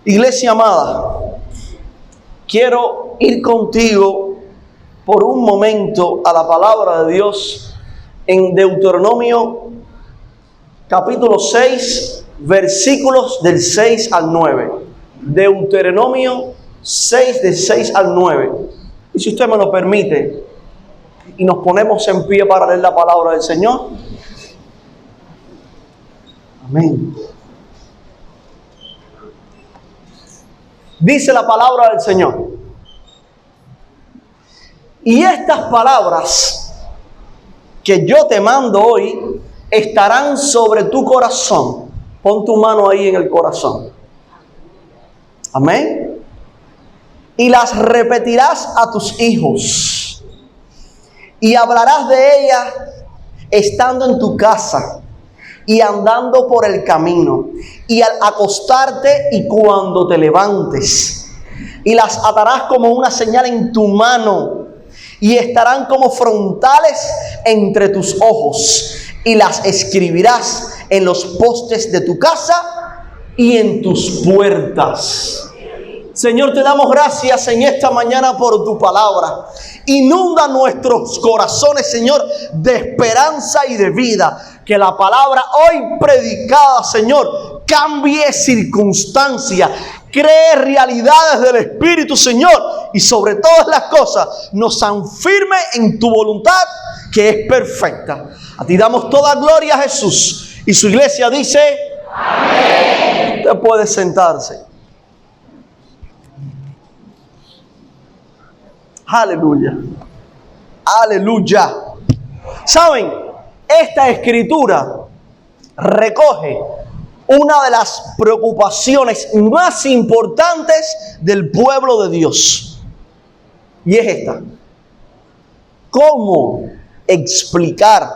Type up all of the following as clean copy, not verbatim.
Iglesia amada, quiero ir contigo por un momento a la palabra de Dios en Deuteronomio capítulo 6, versículos del 6 al 9. Deuteronomio 6, del 6 al 9. Y si usted me lo permite, y nos ponemos en pie para leer la palabra del Señor. Amén. Dice la palabra del Señor: y estas palabras que yo te mando hoy estarán sobre tu corazón. Pon tu mano ahí en el corazón. Amén. Y las repetirás a tus hijos, y hablarás de ellas estando en tu casa, y andando por el camino, y al acostarte y cuando te levantes. Y las atarás como una señal en tu mano, y estarán como frontales entre tus ojos, y las escribirás en los postes de tu casa y en tus puertas. Señor, te damos gracias en esta mañana por tu palabra. Inunda nuestros corazones, Señor, de esperanza y de vida. Que la palabra hoy predicada, Señor, cambie circunstancias, cree realidades del Espíritu, Señor, y sobre todas las cosas nos afirme en tu voluntad, que es perfecta. A ti damos toda gloria, Jesús. Y su iglesia dice: amén. Usted puede sentarse. Aleluya. Aleluya. ¿Saben? Esta escritura recoge una de las preocupaciones más importantes del pueblo de Dios. Y es esta: ¿cómo explicar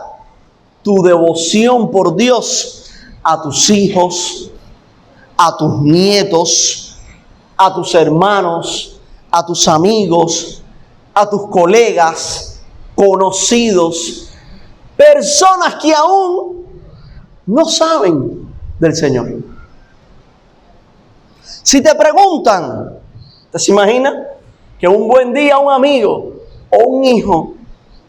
tu devoción por Dios a tus hijos, a tus nietos, a tus hermanos, a tus amigos, a tus colegas, conocidos, personas que aún no saben del Señor? Si te preguntan, ¿te se imagina que un buen día un amigo o un hijo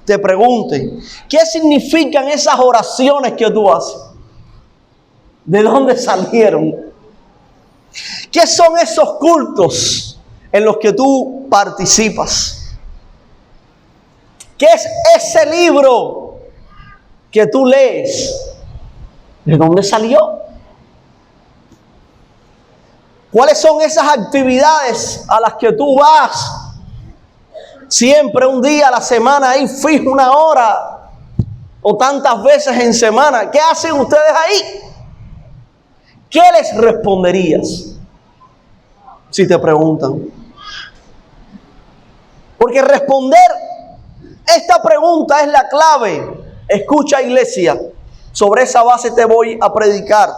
te pregunte qué significan esas oraciones que tú haces? ¿De dónde salieron? ¿Qué son esos cultos en los que tú participas? ¿Qué es ese libro que tú lees? ¿De dónde salió? ¿Cuáles son esas actividades a las que tú vas siempre un día a la semana, ahí fijo, una hora, o tantas veces en semana? ¿Qué hacen ustedes ahí? ¿Qué les responderías si te preguntan? Porque responder esta pregunta es la clave. Escucha, iglesia, sobre esa base te voy a predicar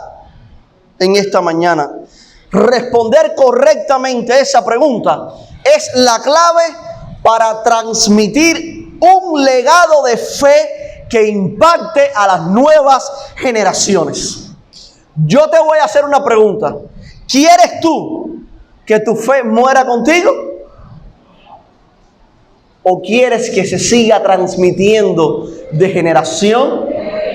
en esta mañana. Responder correctamente esa pregunta es la clave para transmitir un legado de fe que impacte a las nuevas generaciones. Yo te voy a hacer una pregunta. ¿Quieres tú que tu fe muera contigo? ¿O quieres que se siga transmitiendo de generación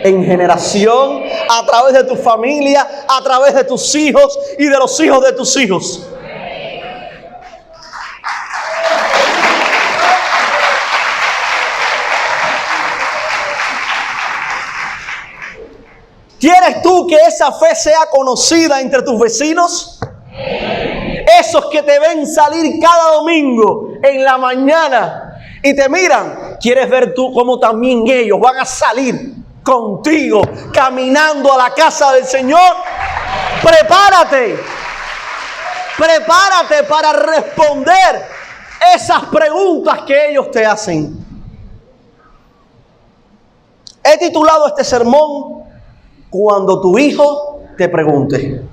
en generación, a través de tu familia, a través de tus hijos y de los hijos de tus hijos? ¿Quieres tú que esa fe sea conocida entre tus vecinos? Esos que te ven salir cada domingo en la mañana y te miran. ¿Quieres ver tú cómo también ellos van a salir contigo caminando a la casa del Señor? Prepárate. Prepárate para responder esas preguntas que ellos te hacen. He titulado este sermón: cuando tu hijo te pregunte.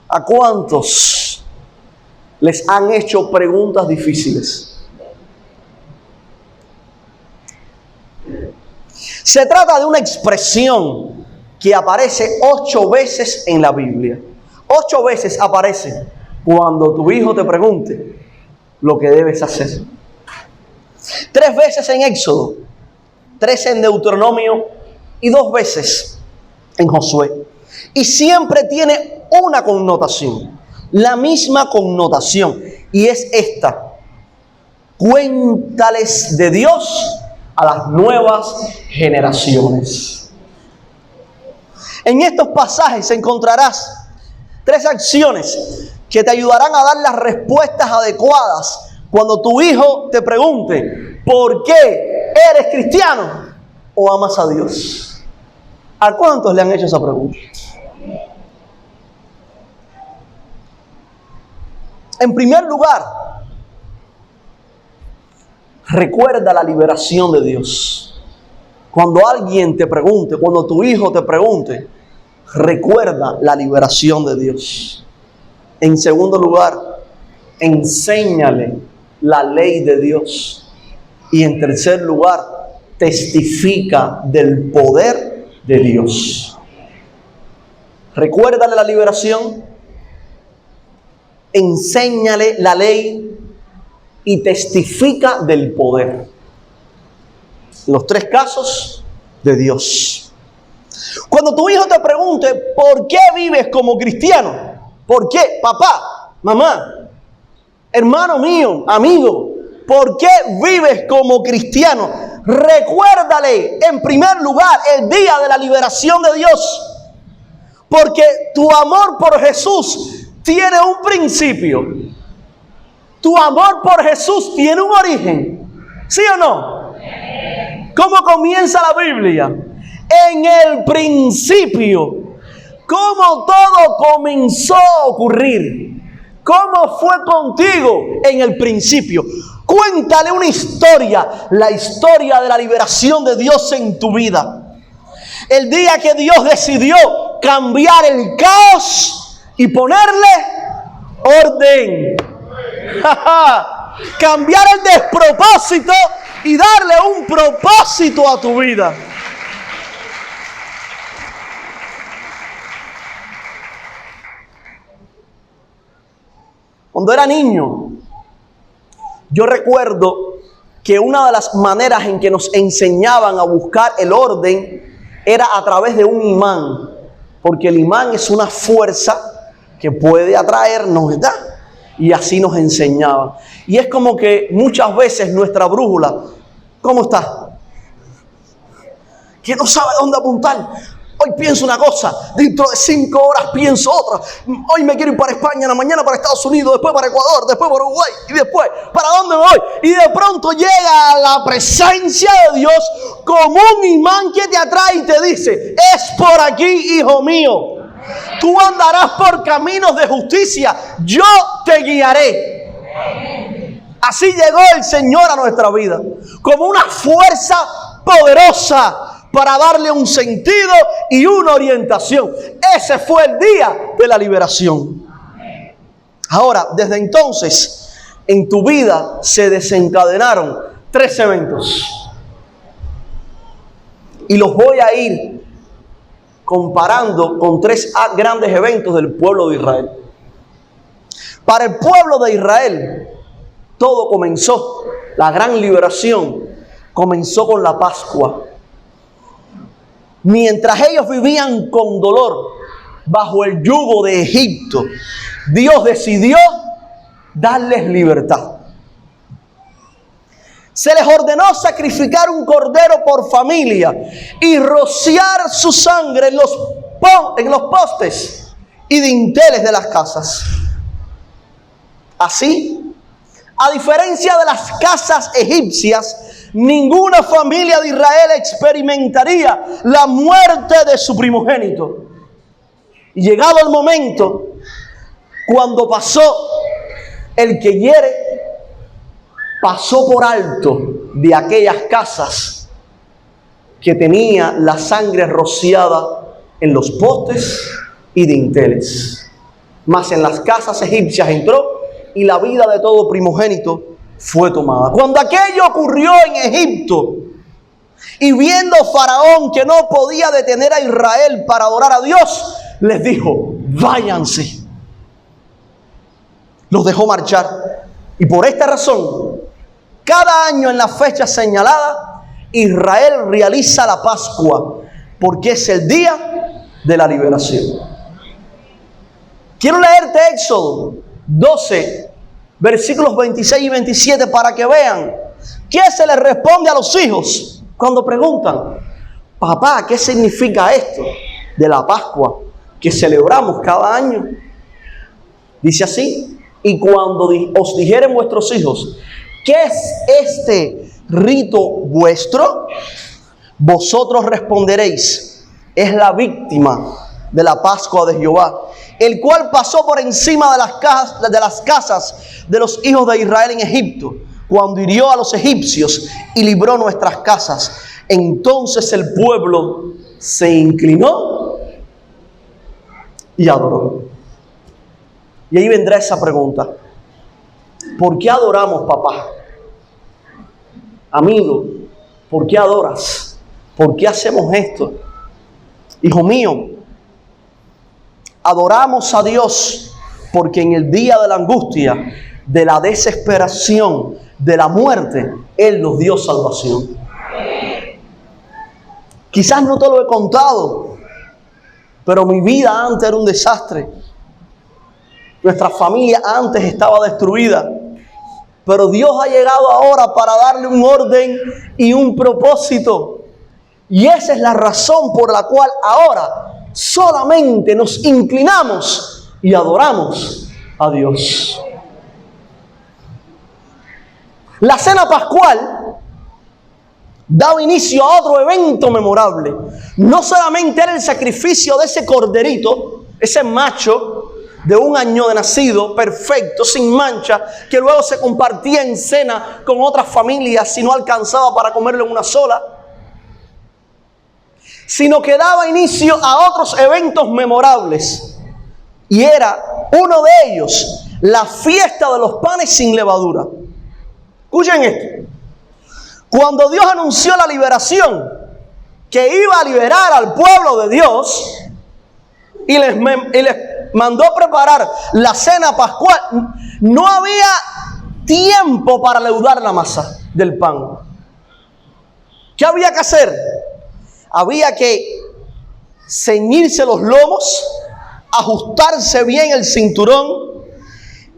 ¿A cuántos les han hecho preguntas difíciles? Se trata de una expresión que aparece 8 veces en la Biblia. 8 veces aparece cuando tu hijo te pregunte lo que debes hacer. 3 veces en Éxodo, 3 en Deuteronomio y 2 veces en Josué. Y siempre tiene una connotación, la misma connotación, y es esta: cuéntales de Dios a las nuevas generaciones. En estos pasajes encontrarás 3 acciones que te ayudarán a dar las respuestas adecuadas cuando tu hijo te pregunte ¿por qué eres cristiano o amas a Dios? ¿A cuántos le han hecho esa pregunta? En primer lugar, recuerda la liberación de Dios. Cuando alguien te pregunte, cuando tu hijo te pregunte, recuerda la liberación de Dios. En segundo lugar, enséñale la ley de Dios. Y en tercer lugar, testifica del poder de Dios. Recuérdale la liberación, enséñale la ley y testifica del poder. Los 3 casos de Dios. Cuando tu hijo te pregunte ¿por qué vives como cristiano? ¿Por qué? Papá, mamá, hermano mío, amigo, ¿por qué vives como cristiano? Recuérdale en primer lugar el día de la liberación de Dios. Porque tu amor por Jesús tiene un principio. Tu amor por Jesús tiene un origen. ¿Sí o no? ¿Cómo comienza la Biblia? En el principio. ¿Cómo todo comenzó a ocurrir? ¿Cómo fue contigo en el principio? Cuéntale una historia, la historia de la liberación de Dios en tu vida. El día que Dios decidió cambiar el caos y ponerle orden. Cambiar el despropósito y darle un propósito a tu vida. Cuando era niño, yo recuerdo que una de las maneras en que nos enseñaban a buscar el orden era a través de un imán, porque el imán es una fuerza que puede atraernos, ¿verdad? Y así nos enseñaban. Y es como que muchas veces nuestra brújula, ¿cómo está? Que no sabe dónde apuntar. Hoy pienso una cosa, dentro de 5 horas pienso otra. Hoy me quiero ir para España, en la mañana para Estados Unidos, después para Ecuador, después para Uruguay y después, ¿para dónde me voy? Y de pronto llega a la presencia de Dios como un imán que te atrae y te dice, es por aquí, hijo mío. Tú andarás por caminos de justicia, yo te guiaré. Así llegó el Señor a nuestra vida, como una fuerza poderosa para darle un sentido y una orientación. Ese fue el día de la liberación. Ahora, desde entonces, en tu vida se desencadenaron 3 eventos. Y los voy a ir comparando con 3 grandes eventos del pueblo de Israel. Para el pueblo de Israel, todo comenzó, la gran liberación comenzó con la Pascua. Mientras ellos vivían con dolor bajo el yugo de Egipto, Dios decidió darles libertad. Se les ordenó sacrificar un cordero por familia y rociar su sangre en los postes y dinteles de las casas. Así, a diferencia de las casas egipcias, ninguna familia de Israel experimentaría la muerte de su primogénito. Y llegado el momento, cuando pasó, el que hiere pasó por alto de aquellas casas que tenía la sangre rociada en los postes y dinteles. Mas en las casas egipcias entró y la vida de todo primogénito fue tomada. Cuando aquello ocurrió en Egipto y viendo Faraón que no podía detener a Israel para adorar a Dios, les dijo, váyanse. los dejó marchar. Y por esta razón, cada año en la fecha señalada, Israel realiza la Pascua, porque es el día de la liberación. Quiero leerte Éxodo 12, versículos 26 y 27 para que vean qué se les responde a los hijos cuando preguntan: papá, ¿qué significa esto de la Pascua que celebramos cada año? Dice así: y cuando os dijeren vuestros hijos, ¿qué es este rito vuestro? Vosotros responderéis: es la víctima de la Pascua de Jehová, el cual pasó por encima de las casas de los hijos de Israel en Egipto, cuando hirió a los egipcios y libró nuestras casas. Entonces el pueblo se inclinó y adoró. Y ahí vendrá esa pregunta: ¿por qué adoramos, papá? Amigo, ¿por qué adoras? ¿Por qué hacemos esto? Hijo mío, adoramos a Dios porque en el día de la angustia, de la desesperación, de la muerte, Él nos dio salvación. Quizás no te lo he contado, pero mi vida antes era un desastre. Nuestra familia antes estaba destruida, pero Dios ha llegado ahora para darle un orden y un propósito. Y esa es la razón por la cual ahora solamente nos inclinamos y adoramos a Dios. La cena pascual daba inicio a otro evento memorable. No solamente era el sacrificio de ese corderito, ese macho de 1 año de nacido, perfecto, sin mancha, que luego se compartía en cena con otras familias si no alcanzaba para comerlo en una sola, sino que daba inicio a otros eventos memorables. Y era uno de ellos, la fiesta de los panes sin levadura. Escuchen esto. Cuando Dios anunció la liberación, que iba a liberar al pueblo de Dios, y les mandó preparar la cena pascual, no había tiempo para leudar la masa del pan. ¿Qué había que hacer? Había que ceñirse los lomos, ajustarse bien el cinturón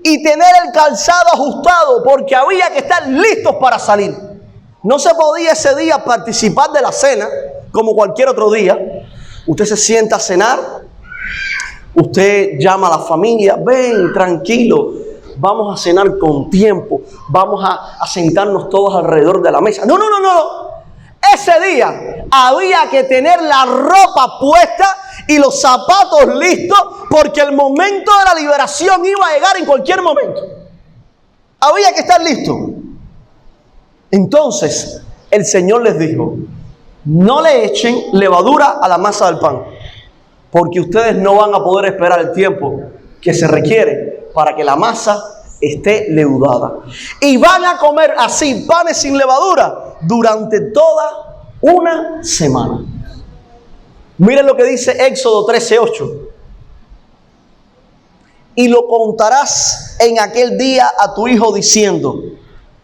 y tener el calzado ajustado, porque había que estar listos para salir. No se podía ese día participar de la cena como cualquier otro día. Usted se sienta a cenar, usted llama a la familia: ven, tranquilo, vamos a cenar con tiempo, vamos a sentarnos todos alrededor de la mesa. No. Ese día había que tener la ropa puesta y los zapatos listos, porque el momento de la liberación iba a llegar en cualquier momento. Había que estar listo. Entonces el Señor les dijo: no le echen levadura a la masa del pan, porque ustedes no van a poder esperar el tiempo que se requiere para que la masa esté leudada. Y van a comer así panes sin levadura durante toda una semana. Miren lo que dice Éxodo 13:8. Y lo contarás en aquel día a tu hijo diciendo: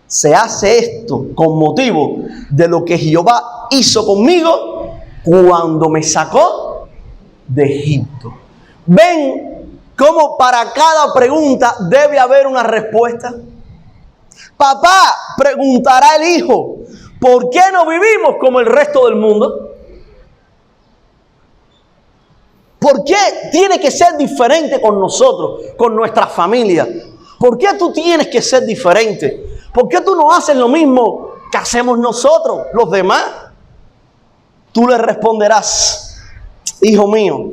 se hace esto con motivo de lo que Jehová hizo conmigo cuando me sacó de Egipto. ¿Ven cómo para cada pregunta debe haber una respuesta? Papá, preguntará el hijo: ¿por qué no vivimos como el resto del mundo? ¿Por qué tiene que ser diferente con nosotros, con nuestra familia? ¿Por qué tú tienes que ser diferente? ¿Por qué tú no haces lo mismo que hacemos nosotros, los demás? Tú le responderás: hijo mío,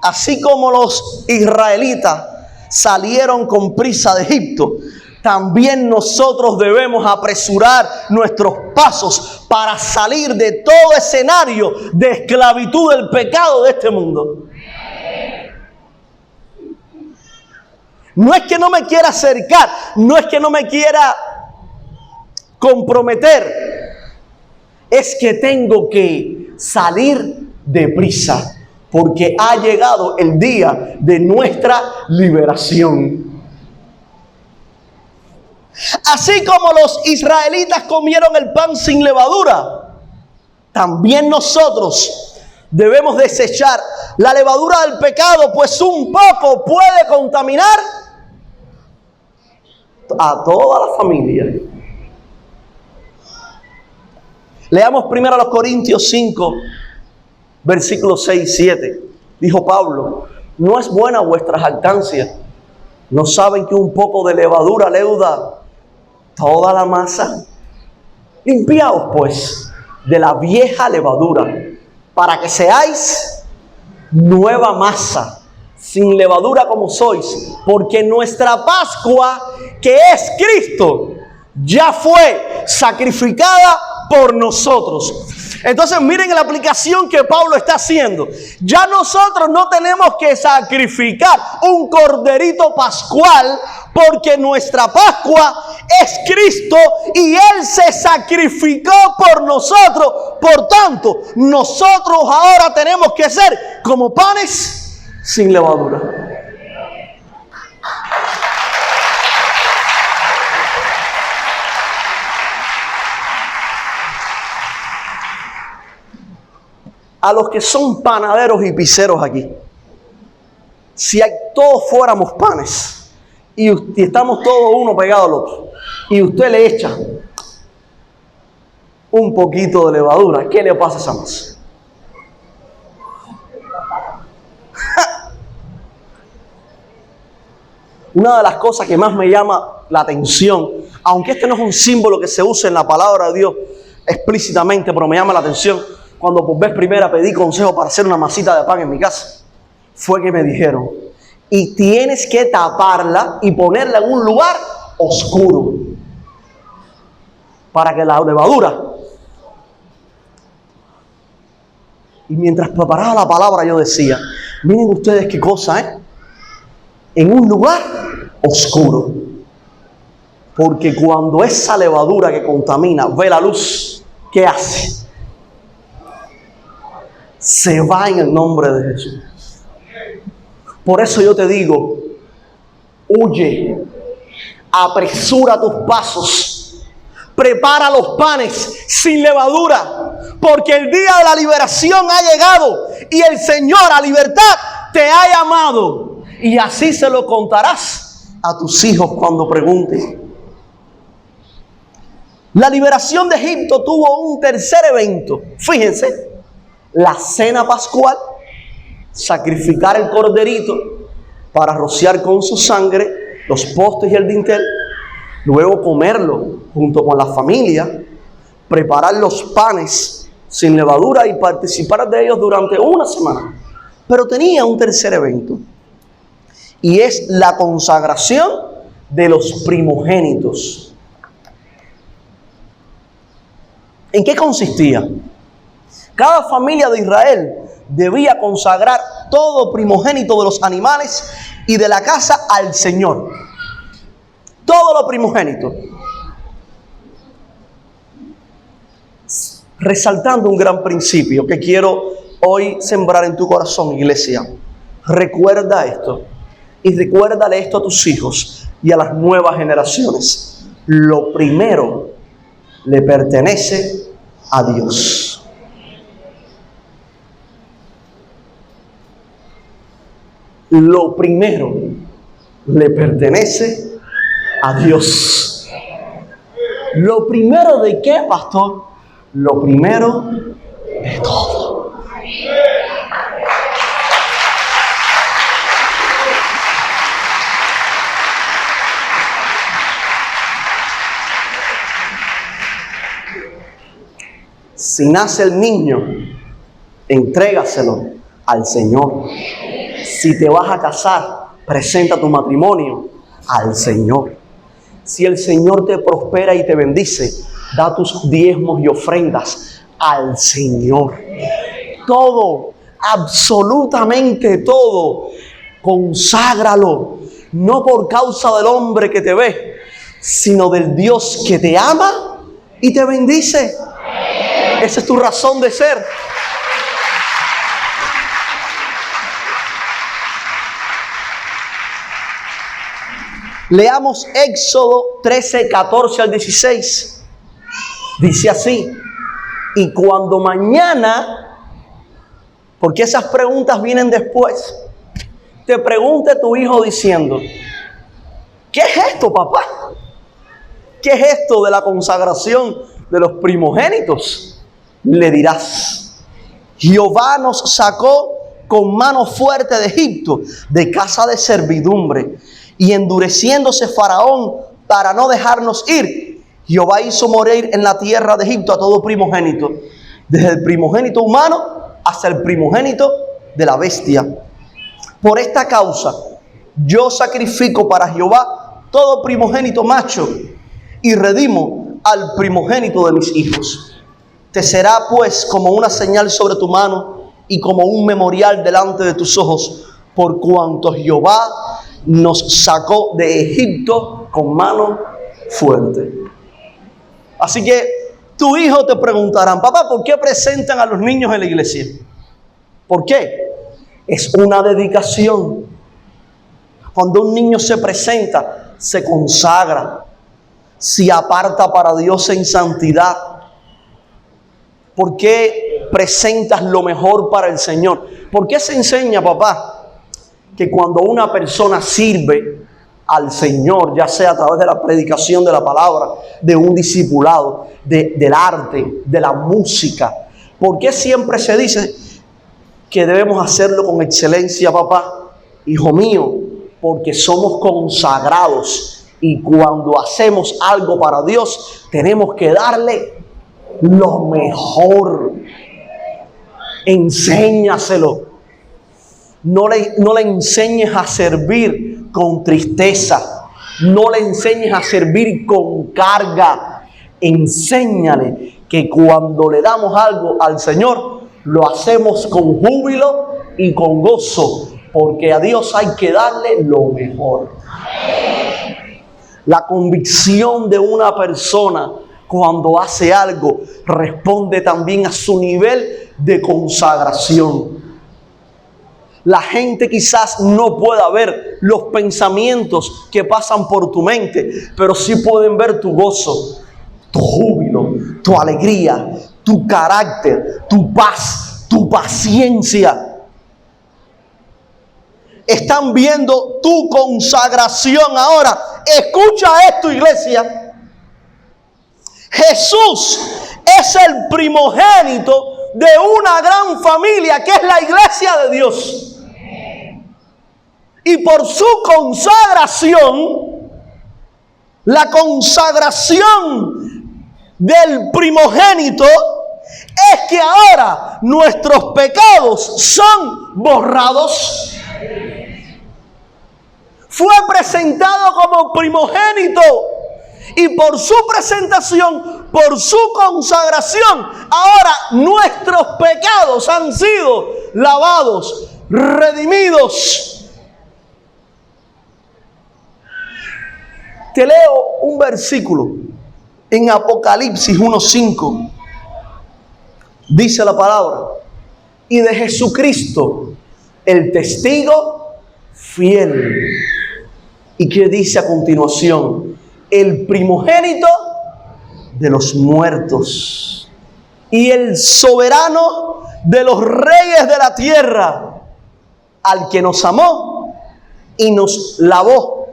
así como los israelitas salieron con prisa de Egipto, también nosotros debemos apresurar nuestros pasos para salir de todo escenario de esclavitud del pecado de este mundo. No es que no me quiera acercar, no es que no me quiera comprometer, es que tengo que salir deprisa, porque ha llegado el día de nuestra liberación. Así como los israelitas comieron el pan sin levadura, también nosotros debemos desechar la levadura del pecado, pues un poco puede contaminar a toda la familia. Leamos primero a los Corintios 5, versículos 6 y 7. Dijo Pablo: no es buena vuestra jactancia. ¿No saben que un poco de levadura leuda toda la masa? Limpiaos pues de la vieja levadura, para que seáis nueva masa, sin levadura como sois, porque nuestra Pascua, que es Cristo, ya fue sacrificada por nosotros. Entonces miren la aplicación que Pablo está haciendo. Ya nosotros no tenemos que sacrificar un corderito pascual, porque nuestra Pascua es Cristo y Él se sacrificó por nosotros. Por tanto, nosotros ahora tenemos que ser como panes sin levadura. A los que son panaderos y piseros aquí, si todos fuéramos panes y estamos todos uno pegado al otro, y usted le echa un poquito de levadura, ¿qué le pasa a esa masa? Una de las cosas que más me llama la atención, aunque este no es un símbolo que se usa en la palabra de Dios explícitamente, pero me llama la atención, cuando por vez primera pedí consejo para hacer una masita de pan en mi casa, fue que me dijeron: y tienes que taparla y ponerla en un lugar oscuro, para que la levadura. Y mientras preparaba la palabra yo decía: miren ustedes qué cosa, en un lugar oscuro, porque cuando esa levadura que contamina ve la luz, ¿qué hace? Se va en el nombre de Jesús. Por eso yo te digo: huye, apresura tus pasos, prepara los panes sin levadura, porque el día de la liberación ha llegado y el Señor a libertad te ha llamado, y así se lo contarás a tus hijos cuando pregunten. La liberación de Egipto tuvo un tercer evento. Fíjense: la cena pascual, sacrificar el corderito para rociar con su sangre los postes y el dintel, luego comerlo junto con la familia, preparar los panes sin levadura y participar de ellos durante una semana. Pero tenía un tercer evento, y es la consagración de los primogénitos. ¿En qué consistía? Cada familia de Israel debía consagrar todo primogénito de los animales y de la casa al Señor. Todo lo primogénito. Resaltando un gran principio que quiero hoy sembrar en tu corazón, iglesia. Recuerda esto, y recuérdale esto a tus hijos y a las nuevas generaciones. Lo primero le pertenece a Dios. Lo primero le pertenece a Dios. ¿Lo primero de qué, pastor? Lo primero de todo. Si nace el niño, entrégaselo al Señor. Si te vas a casar, presenta tu matrimonio al Señor. Si el Señor te prospera y te bendice, da tus diezmos y ofrendas al Señor. Todo, absolutamente todo, conságralo, no por causa del hombre que te ve, sino del Dios que te ama y te bendice. Esa es tu razón de ser. Leamos Éxodo 13, 14 al 16. Dice así: y cuando mañana, porque esas preguntas vienen después, te pregunte tu hijo diciendo: ¿qué es esto, papá? ¿Qué es esto de la consagración de los primogénitos? Le dirás: Jehová nos sacó con mano fuerte de Egipto, de casa de servidumbre, y endureciéndose Faraón para no dejarnos ir, Jehová hizo morir en la tierra de Egipto a todo primogénito, desde el primogénito humano hasta el primogénito de la bestia. Por esta causa yo sacrifico para Jehová todo primogénito macho y redimo al primogénito de mis hijos. Te será pues como una señal sobre tu mano y como un memorial delante de tus ojos, por cuanto Jehová nos sacó de Egipto con mano fuerte. Así que tu hijo te preguntarán: papá, ¿por qué presentan a los niños en la iglesia? ¿Por qué? Es una dedicación. Cuando un niño se presenta, se consagra, se aparta para Dios en santidad. ¿Por qué presentas lo mejor para el Señor? ¿Por qué se enseña, papá, que cuando una persona sirve al Señor, ya sea a través de la predicación de la palabra, de un discipulado, del arte, de la música, por qué siempre se dice que debemos hacerlo con excelencia, papá? Hijo mío, porque somos consagrados y cuando hacemos algo para Dios, tenemos que darle lo mejor. Enséñaselo. No le enseñes a servir con tristeza. No le enseñes a servir con carga. Enséñale que cuando le damos algo al Señor, lo hacemos con júbilo y con gozo, porque a Dios hay que darle lo mejor. La convicción de una persona cuando hace algo responde también a su nivel de consagración. La gente quizás no pueda ver los pensamientos que pasan por tu mente, pero sí pueden ver tu gozo, tu júbilo, tu alegría, tu carácter, tu paz, tu paciencia. Están viendo tu consagración ahora. Escucha esto, iglesia. Jesús es el primogénito de una gran familia que es la iglesia de Dios. Y por su consagración, la consagración del primogénito es que ahora nuestros pecados son borrados. Fue presentado como primogénito y por su presentación, por su consagración, ahora nuestros pecados han sido lavados, redimidos. Te leo un versículo en Apocalipsis 1:5. Dice la palabra: y de Jesucristo, el testigo fiel. ¿Y qué dice a continuación? El primogénito de los muertos y el soberano de los reyes de la tierra, al que nos amó y nos lavó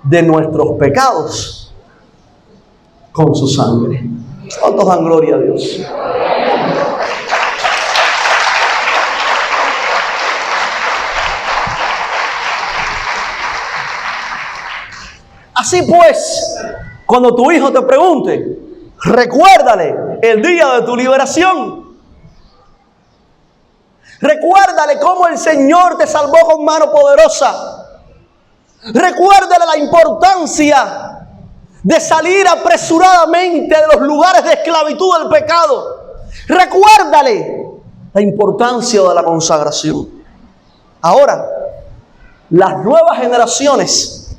de nuestros pecados con su sangre. ¿Cuántos dan gloria a Dios? Así pues, cuando tu hijo te pregunte, recuérdale el día de tu liberación. Recuérdale cómo el Señor te salvó con mano poderosa. Recuérdale la importancia de salir apresuradamente de los lugares de esclavitud del pecado. Recuérdale la importancia de la consagración. Ahora, las nuevas generaciones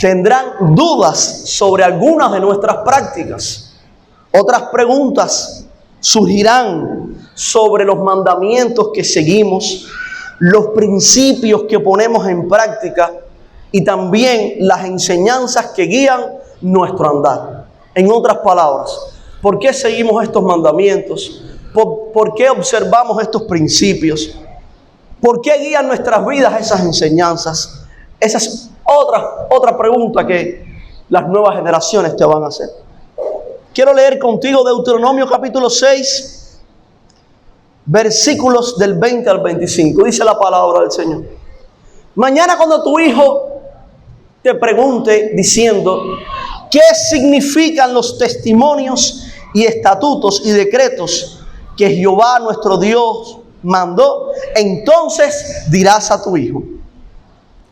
tendrán dudas sobre algunas de nuestras prácticas. Otras preguntas surgirán sobre los mandamientos que seguimos, los principios que ponemos en práctica y también las enseñanzas que guían nuestro andar. En otras palabras, ¿por qué seguimos estos mandamientos? ¿Por qué observamos estos principios? ¿Por qué guían nuestras vidas esas enseñanzas? Esa es otra pregunta que las nuevas generaciones te van a hacer. Quiero leer contigo Deuteronomio capítulo 6, versículos del 20 al 25. Dice la palabra del Señor. Mañana cuando tu hijo te pregunte diciendo, ¿qué significan los testimonios y estatutos y decretos que Jehová nuestro Dios mandó? Entonces dirás a tu hijo,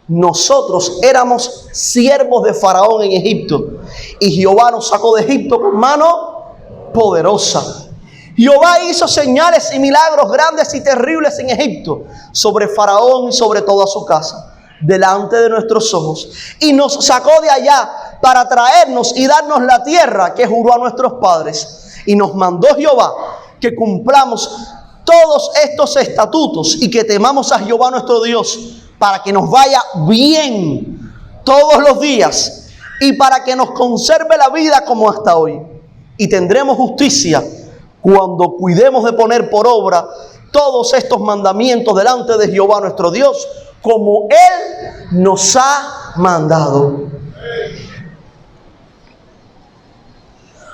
nosotros éramos siervos de Faraón en Egipto, y Jehová nos sacó de Egipto con mano poderosa. Jehová hizo señales y milagros grandes y terribles en Egipto, sobre Faraón y sobre toda su casa, delante de nuestros ojos. Y nos sacó de allá para traernos y darnos la tierra que juró a nuestros padres. Y nos mandó Jehová que cumplamos todos estos estatutos y que temamos a Jehová nuestro Dios, para que nos vaya bien todos los días y para que nos conserve la vida como hasta hoy. Y tendremos justicia cuando cuidemos de poner por obra todos estos mandamientos delante de Jehová nuestro Dios, como Él nos ha mandado.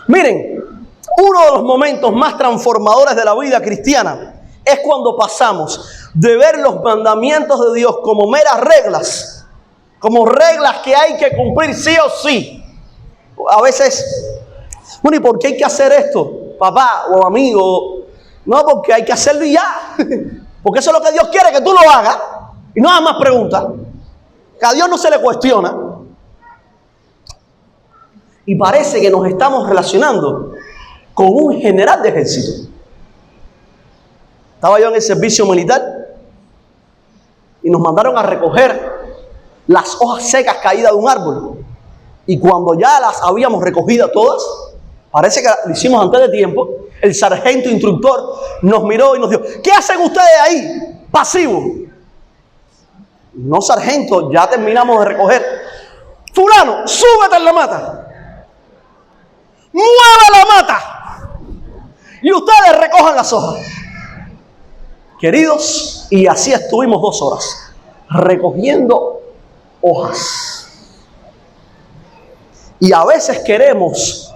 Miren, uno de los momentos más transformadores de la vida cristiana es cuando pasamos de ver los mandamientos de Dios como meras reglas, como reglas que hay que cumplir sí o sí. A veces, bueno, ¿y por qué hay que hacer esto, papá o amigo? No, porque hay que hacerlo y ya. Porque eso es lo que Dios quiere, que tú lo hagas. Y no hagas más preguntas. Que a Dios no se le cuestiona. Y parece que nos estamos relacionando con un general de ejército. Estaba yo en el servicio militar y nos mandaron a recoger las hojas secas caídas de un árbol. Y cuando ya las habíamos recogido todas, parece que lo hicimos antes de tiempo, el sargento instructor nos miró y nos dijo, ¿qué hacen ustedes ahí, pasivos? No, sargento, ya terminamos de recoger. Fulano, súbete en la mata. Mueve la mata. Y ustedes recojan las hojas. Queridos, y así estuvimos 2 horas, recogiendo hojas. Y a veces queremos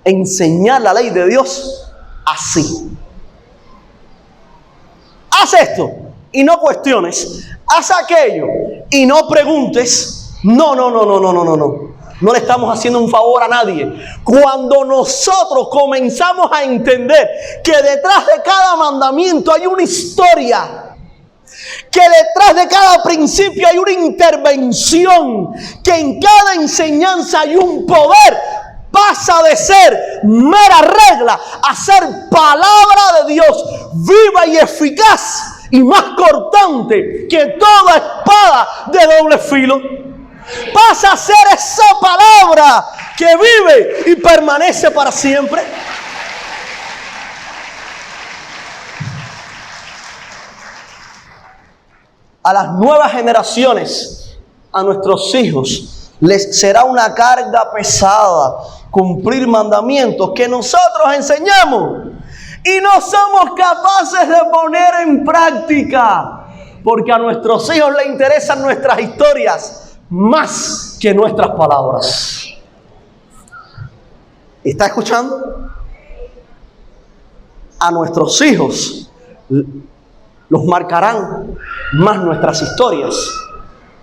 enseñar la ley de Dios así. Haz esto y no cuestiones. Haz aquello y no preguntes. No. No le estamos haciendo un favor a nadie. Cuando nosotros comenzamos a entender que detrás de cada mandamiento hay una historia, que detrás de cada principio hay una intervención, que en cada enseñanza hay un poder, pasa de ser mera regla a ser palabra de Dios viva y eficaz y más cortante que toda espada de doble filo. Pasa a ser esa palabra que vive y permanece para siempre. A las nuevas generaciones, a nuestros hijos, les será una carga pesada cumplir mandamientos que nosotros enseñamos y no somos capaces de poner en práctica, porque a nuestros hijos les interesan nuestras historias más que nuestras palabras. ¿Está escuchando? A nuestros hijos los marcarán más nuestras historias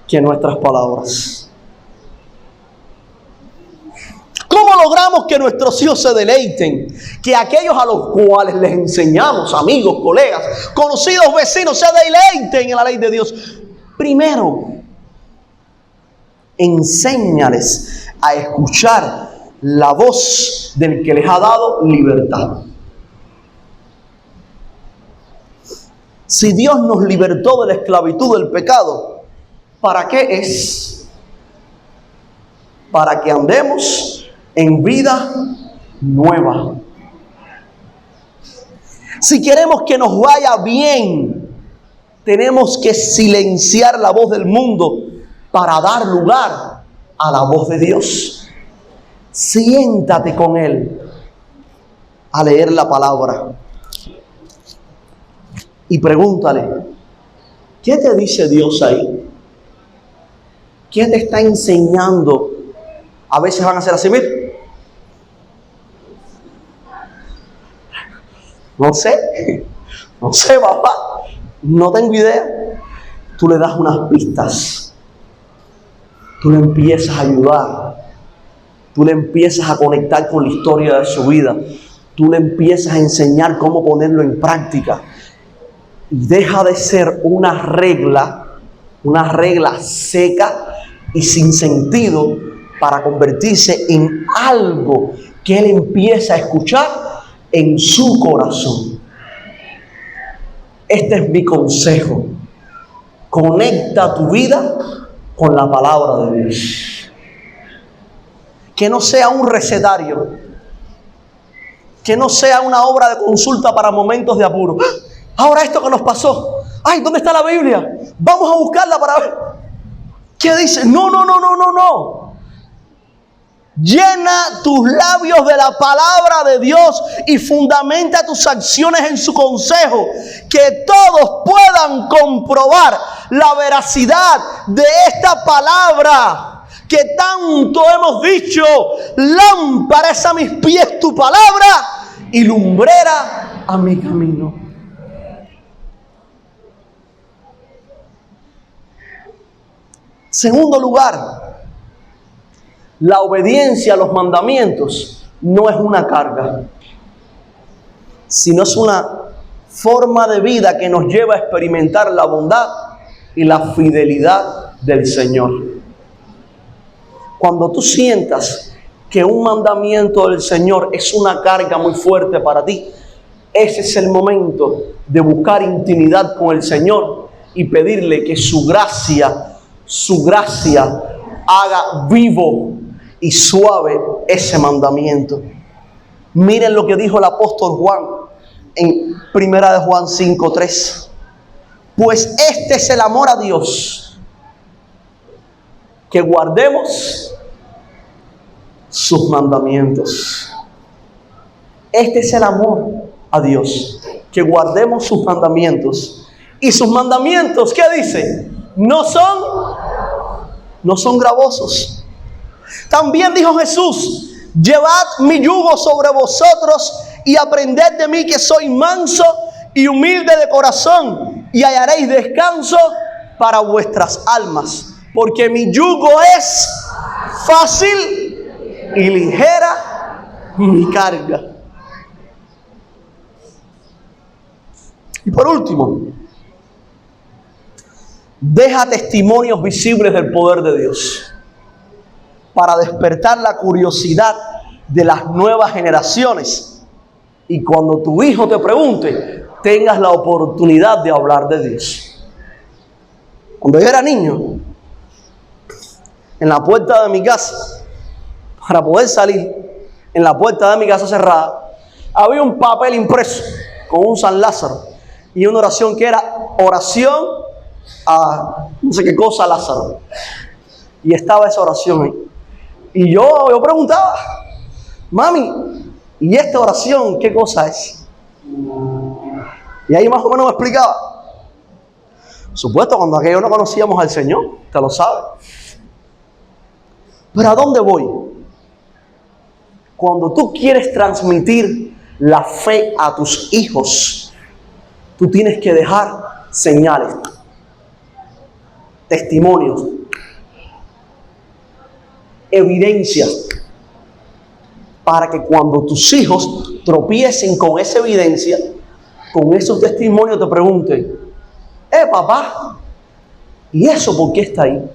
que nuestras palabras. ¿Cómo logramos que nuestros hijos se deleiten? Que aquellos a los cuales les enseñamos, amigos, colegas, conocidos, vecinos, se deleiten en la ley de Dios. Primero, enséñales a escuchar la voz del que les ha dado libertad. Si Dios nos libertó de la esclavitud del pecado, ¿para qué es? Para que andemos en vida nueva. Si queremos que nos vaya bien, tenemos que silenciar la voz del mundo para dar lugar a la voz de Dios. Siéntate con Él a leer la palabra y pregúntale, ¿qué te dice Dios ahí? ¿Qué te está enseñando? A veces van a ser así, mira. No sé, papá, no tengo idea. Tú le das unas pistas, tú le empiezas a ayudar, tú le empiezas a conectar con la historia de su vida, tú le empiezas a enseñar cómo ponerlo en práctica. Y deja de ser una regla seca y sin sentido para convertirse en algo que él empieza a escuchar en su corazón. Este es mi consejo. Conecta tu vida con la palabra de Dios. Que no sea un recetario. Que no sea una obra de consulta para momentos de apuro. Ahora esto que nos pasó. Ay, ¿dónde está la Biblia? Vamos a buscarla para ver. ¿Qué dice? No. Llena tus labios de la palabra de Dios y fundamenta tus acciones en su consejo. Que todos puedan comprobar la veracidad de esta palabra que tanto hemos dicho. Lámpara es a mis pies tu palabra y lumbrera a mi camino. Segundo lugar, la obediencia a los mandamientos no es una carga, sino es una forma de vida que nos lleva a experimentar la bondad y la fidelidad del Señor. Cuando tú sientas que un mandamiento del Señor es una carga muy fuerte para ti, ese es el momento de buscar intimidad con el Señor y pedirle que su gracia haga vivo y suave ese mandamiento. Miren lo que dijo el apóstol Juan en 1 de Juan 5:3. Pues este es el amor a Dios, que guardemos sus mandamientos. Este es el amor a Dios, que guardemos sus mandamientos. Y sus mandamientos, ¿qué dice? No son gravosos. También dijo Jesús: llevad mi yugo sobre vosotros y aprended de mí, que soy manso y humilde de corazón, y hallaréis descanso para vuestras almas, porque mi yugo es fácil y ligera mi carga. Y por último, deja testimonios visibles del poder de Dios para despertar la curiosidad de las nuevas generaciones. Y cuando tu hijo te pregunte, tengas la oportunidad de hablar de Dios. Cuando yo era niño, en la puerta de mi casa, para poder salir, en la puerta de mi casa cerrada, había un papel impreso con un San Lázaro y una oración que era oración a no sé qué cosa Lázaro. Y estaba esa oración ahí. Y yo preguntaba: mami, ¿y esta oración qué cosa es? Y ahí más o menos me explicaba. Supuesto, cuando aquello no conocíamos al Señor, te lo sabes. Pero ¿a dónde voy? Cuando tú quieres transmitir la fe a tus hijos, tú tienes que dejar señales, testimonios, evidencias, para que cuando tus hijos tropiecen con esa evidencia, con esos testimonios, te pregunten: papá, ¿y eso por qué está ahí?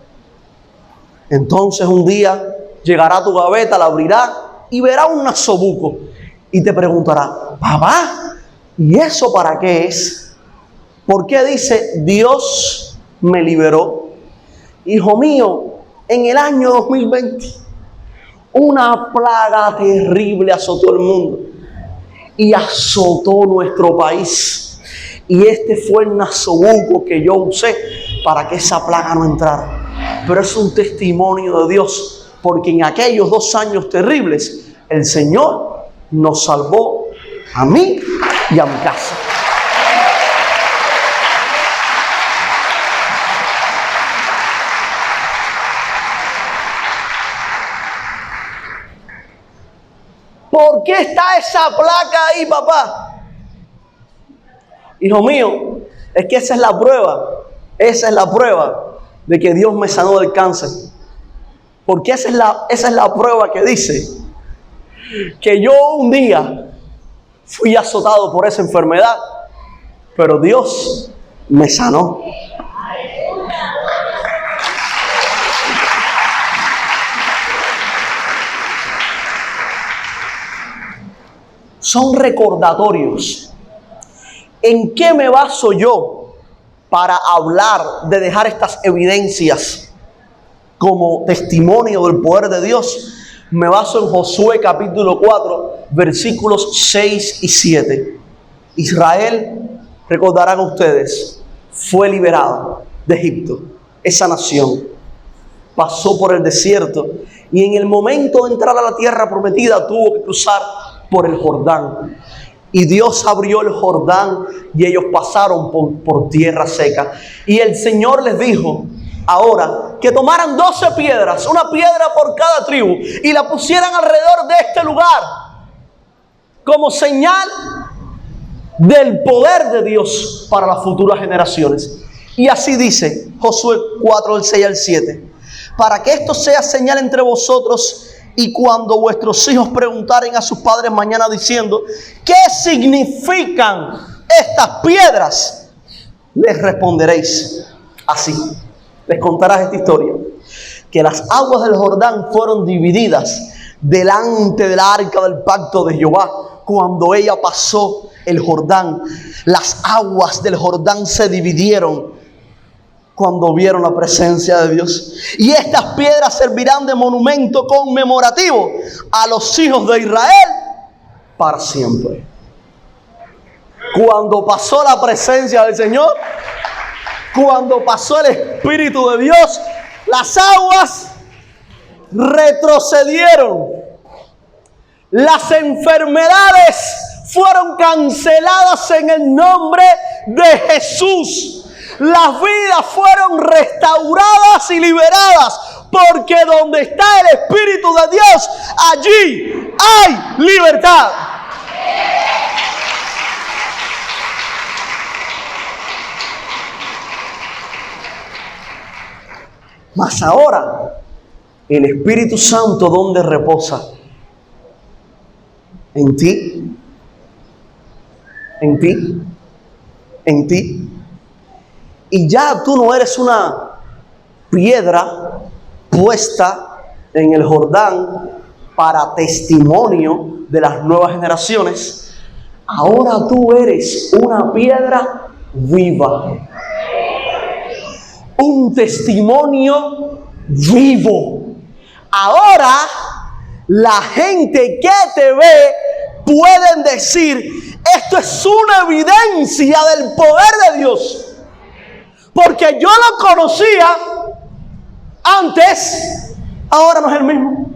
Entonces un día llegará a tu gaveta, la abrirá y verá un nasobuco y te preguntará: papá, ¿y eso para qué es? ¿Por qué dice Dios me liberó? Hijo mío, en el año 2020, una plaga terrible azotó el mundo y azotó nuestro país. Y este fue el nasobuco que yo usé para que esa plaga no entrara. pero es un testimonio de Dios, porque en aquellos 2 años terribles, el Señor nos salvó a mí y a mi casa. ¿Por qué está esa placa ahí, papá? Hijo mío, es que esa es la prueba. Esa es la prueba de que Dios me sanó del cáncer. Porque esa es la prueba que dice que yo un día fui azotado por esa enfermedad, pero Dios me sanó. Son recordatorios. ¿En qué me baso yo para hablar de dejar estas evidencias como testimonio del poder de Dios? Me baso en Josué capítulo 4, versículos 6 y 7. Israel, recordarán ustedes, fue liberado de Egipto. Esa nación pasó por el desierto y en el momento de entrar a la tierra prometida tuvo que cruzar por el Jordán. Y Dios abrió el Jordán y ellos pasaron por tierra seca. Y el Señor les dijo ahora que tomaran 12 piedras, una piedra por cada tribu, y la pusieran alrededor de este lugar como señal del poder de Dios para las futuras generaciones. Y así dice Josué 4, del 6 al 7. Para que esto sea señal entre vosotros, y cuando vuestros hijos preguntaren a sus padres mañana diciendo, ¿qué significan estas piedras? Les responderéis así. Les contarás esta historia: que las aguas del Jordán fueron divididas delante del arca del pacto de Jehová. Cuando ella pasó el Jordán, las aguas del Jordán se dividieron cuando vieron la presencia de Dios. Y estas piedras servirán de monumento conmemorativo a los hijos de Israel para siempre. Cuando pasó la presencia del Señor, cuando pasó el Espíritu de Dios, las aguas retrocedieron. Las enfermedades fueron canceladas en el nombre de Jesús. Las vidas fueron restauradas y liberadas, porque donde está el Espíritu de Dios, allí hay libertad. Mas ahora, el Espíritu Santo, ¿dónde reposa? En ti, en ti, en ti. Y ya tú no eres una piedra puesta en el Jordán para testimonio de las nuevas generaciones. Ahora tú eres una piedra viva. Un testimonio vivo. Ahora la gente que te ve pueden decir, esto es una evidencia del poder de Dios. Porque yo lo conocía antes, ahora no es el mismo.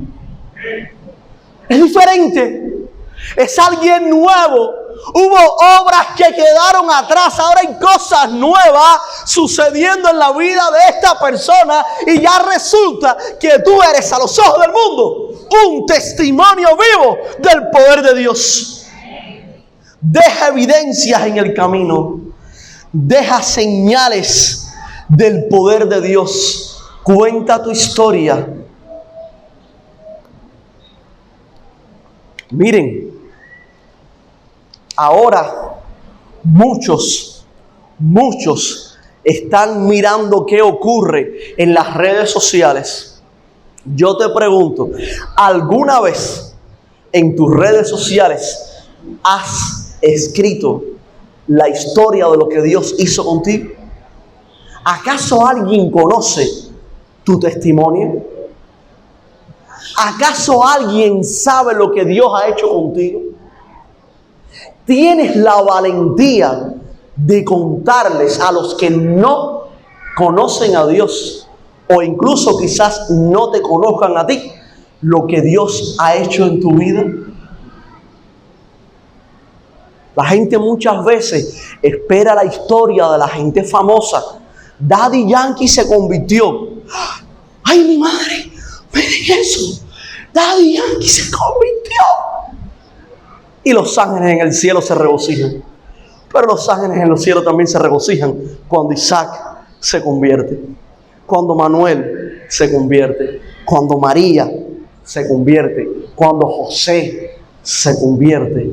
Es diferente. Es alguien nuevo. Hubo obras que quedaron atrás. Ahora hay cosas nuevas sucediendo en la vida de esta persona. Y ya resulta que tú eres a los ojos del mundo un testimonio vivo del poder de Dios. Deja evidencias en el camino. Deja señales del poder de Dios. Cuenta tu historia. Miren, ahora muchos están mirando qué ocurre en las redes sociales. Yo te pregunto, ¿alguna vez en tus redes sociales has escrito la historia de lo que Dios hizo contigo? ¿Acaso alguien conoce tu testimonio? ¿Acaso alguien sabe lo que Dios ha hecho contigo? ¿Tienes la valentía de contarles a los que no conocen a Dios o incluso quizás no te conozcan a ti, lo que Dios ha hecho en tu vida. La gente muchas veces espera la historia de la gente famosa. Daddy Yankee se convirtió. ¡Ay, mi madre! ¡Miren eso! Daddy Yankee se convirtió. Y los ángeles en el cielo se regocijan. Pero los ángeles en los cielos también se regocijan cuando Isaac se convierte, cuando Manuel se convierte, cuando María se convierte, cuando José se convierte.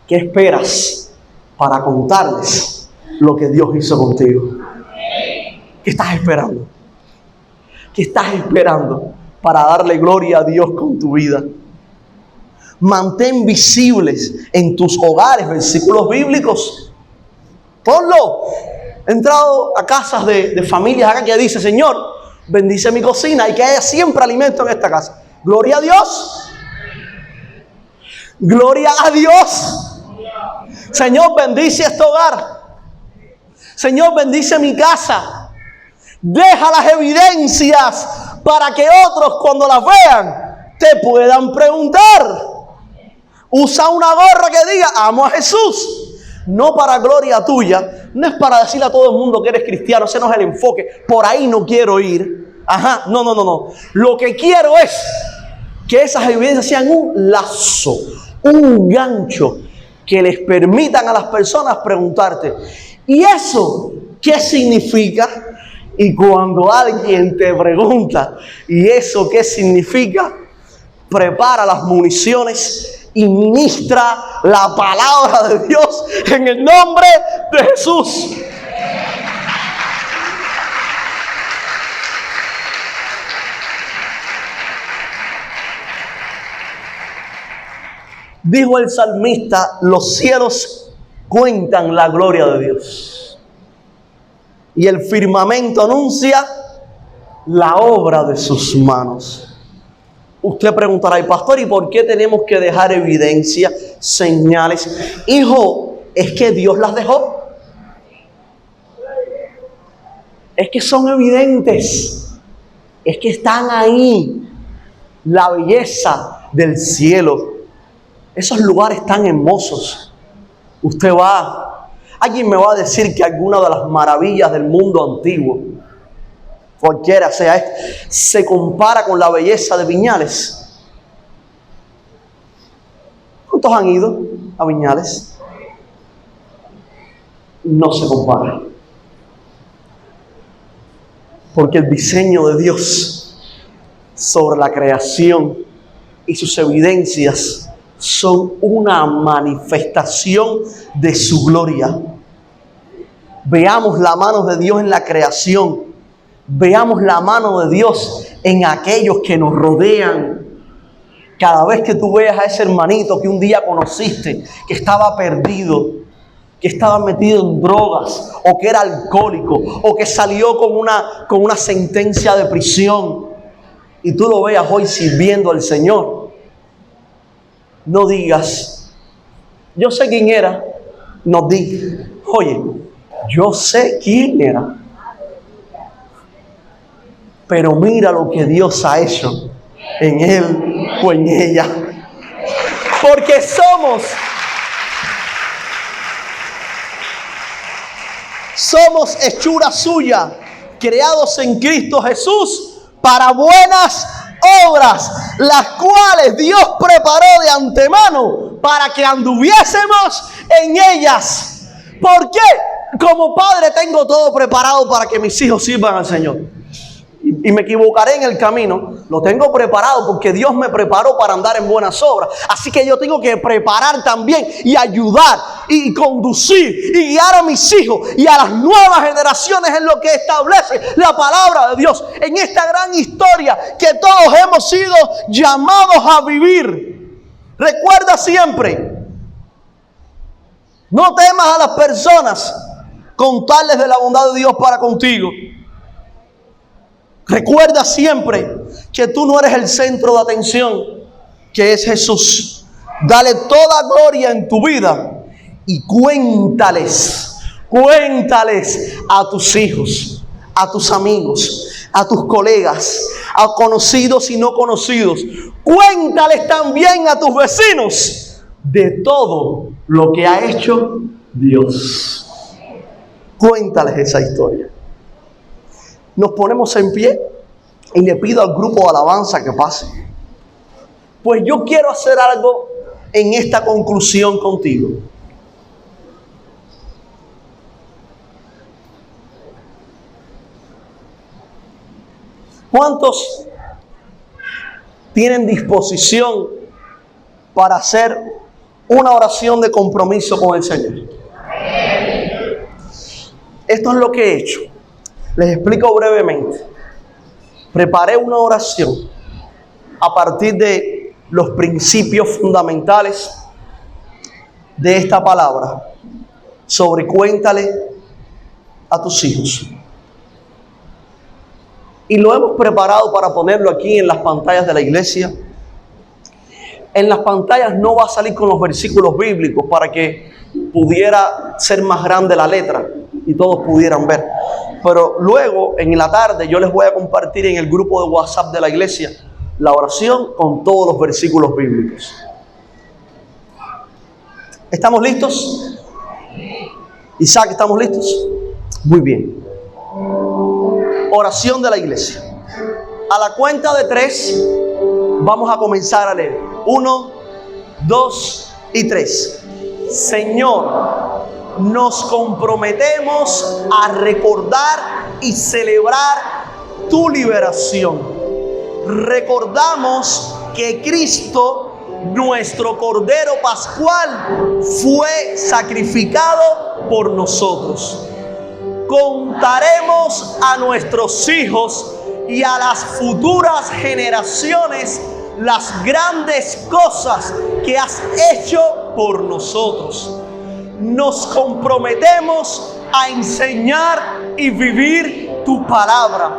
¿Qué esperas para contarles lo que Dios hizo contigo? ¿Qué estás esperando? ¿Qué estás esperando para darle gloria a Dios con tu vida? Mantén visibles en tus hogares versículos bíblicos. Ponlo. He entrado a casas de familias acá que dice: Señor, bendice mi cocina y que haya siempre alimento en esta casa. Gloria a Dios. Gloria a Dios. Señor, bendice este hogar. Señor, bendice mi casa. Deja las evidencias para que otros, cuando las vean, te puedan preguntar. Usa una gorra que diga: amo a Jesús. No para gloria tuya, no es para decirle a todo el mundo que eres cristiano, ese no es el enfoque. Por ahí no quiero ir. Ajá, no. Lo que quiero es que esas evidencias sean un lazo, un gancho que les permitan a las personas preguntarte: ¿y eso qué significa? Y cuando alguien te pregunta: ¿y eso qué significa?, prepara las municiones y ministra la palabra de Dios en el nombre de Jesús. Dijo el salmista: los cielos cuentan la gloria de Dios y el firmamento anuncia la obra de sus manos. Usted preguntará: y pastor, ¿y por qué tenemos que dejar evidencia, señales? Hijo, es que Dios las dejó. Es que son evidentes. Es que están ahí. La belleza del cielo. Esos lugares tan hermosos. Usted va. Alguien me va a decir que alguna de las maravillas del mundo antiguo, cualquiera sea, se compara con la belleza de Viñales. ¿Cuántos han ido a Viñales? No se compara. Porque el diseño de Dios sobre la creación y sus evidencias son una manifestación de su gloria. Veamos la mano de Dios en la creación. Veamos la mano de Dios en aquellos que nos rodean. Cada vez que tú veas a ese hermanito que un día conociste, que estaba perdido, que estaba metido en drogas, o que era alcohólico, o que salió con una sentencia de prisión, y tú lo veas hoy sirviendo al Señor, no digas: yo sé quién era. No digas: oye, yo sé quién era. Pero mira lo que Dios ha hecho en él o en ella. Porque somos hechura suya, creados en Cristo Jesús para buenas obras, las cuales Dios preparó de antemano para que anduviésemos en ellas. ¿Por qué? Como padre tengo todo preparado para que mis hijos sirvan al Señor. Y me equivocaré en el camino. Lo tengo preparado porque Dios me preparó para andar en buenas obras. Así que yo tengo que preparar también y ayudar y conducir y guiar a mis hijos y a las nuevas generaciones en lo que establece la palabra de Dios. En esta gran historia que todos hemos sido llamados a vivir. Recuerda siempre: no temas a las personas, contarles de la bondad de Dios para contigo. Recuerda siempre que tú no eres el centro de atención, que es Jesús. Dale toda gloria en tu vida y cuéntales a tus hijos, a tus amigos, a tus colegas, a conocidos y no conocidos. Cuéntales también a tus vecinos de todo lo que ha hecho Dios. Cuéntales esa historia. Nos ponemos en pie y le pido al grupo de alabanza que pase. Pues yo quiero hacer algo en esta conclusión contigo. ¿Cuántos tienen disposición para hacer una oración de compromiso con el Señor? Esto es lo que he hecho. Les explico brevemente. Preparé una oración a partir de los principios fundamentales de esta palabra sobre cuéntale a tus hijos. Y lo hemos preparado para ponerlo aquí en las pantallas de la iglesia. En las pantallas no va a salir con los versículos bíblicos para que pudiera ser más grande la letra y todos pudieran ver. Pero luego, en la tarde, yo les voy a compartir en el grupo de WhatsApp de la iglesia la oración con todos los versículos bíblicos. ¿Estamos listos? Isaac, ¿estamos listos? Muy bien. Oración de la iglesia. A la cuenta de 3 vamos a comenzar a leer. 1, 2 y 3. Señor, nos comprometemos a recordar y celebrar tu liberación. Recordamos que Cristo, nuestro Cordero Pascual, fue sacrificado por nosotros. Contaremos a nuestros hijos y a las futuras generaciones las grandes cosas que has hecho por nosotros. Nos comprometemos a enseñar y vivir tu palabra.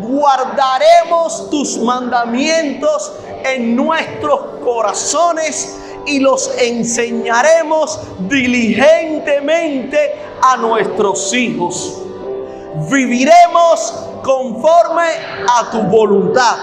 Guardaremos tus mandamientos en nuestros corazones y los enseñaremos diligentemente a nuestros hijos. Viviremos conforme a tu voluntad,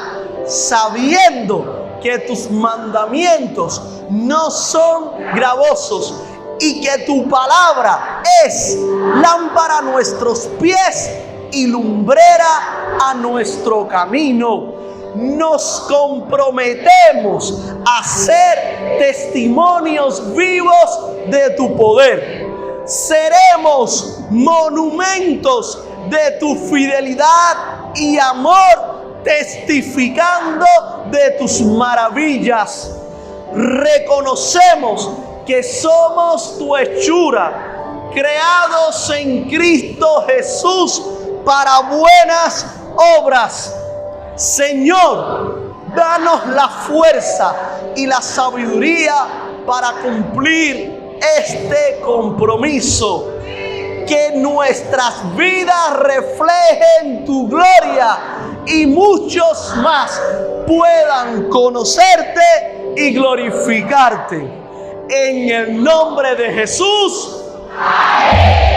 sabiendo que tus mandamientos no son gravosos y que tu palabra es lámpara a nuestros pies y lumbrera a nuestro camino. Nos comprometemos a ser testimonios vivos de tu poder. Seremos monumentos de tu fidelidad y amor, testificando de tus maravillas. Reconocemos que somos tu hechura, creados en Cristo Jesús para buenas obras. Señor, danos la fuerza y la sabiduría para cumplir este compromiso. Que nuestras vidas reflejen tu gloria y muchos más puedan conocerte y glorificarte. En el nombre de Jesús. Amén.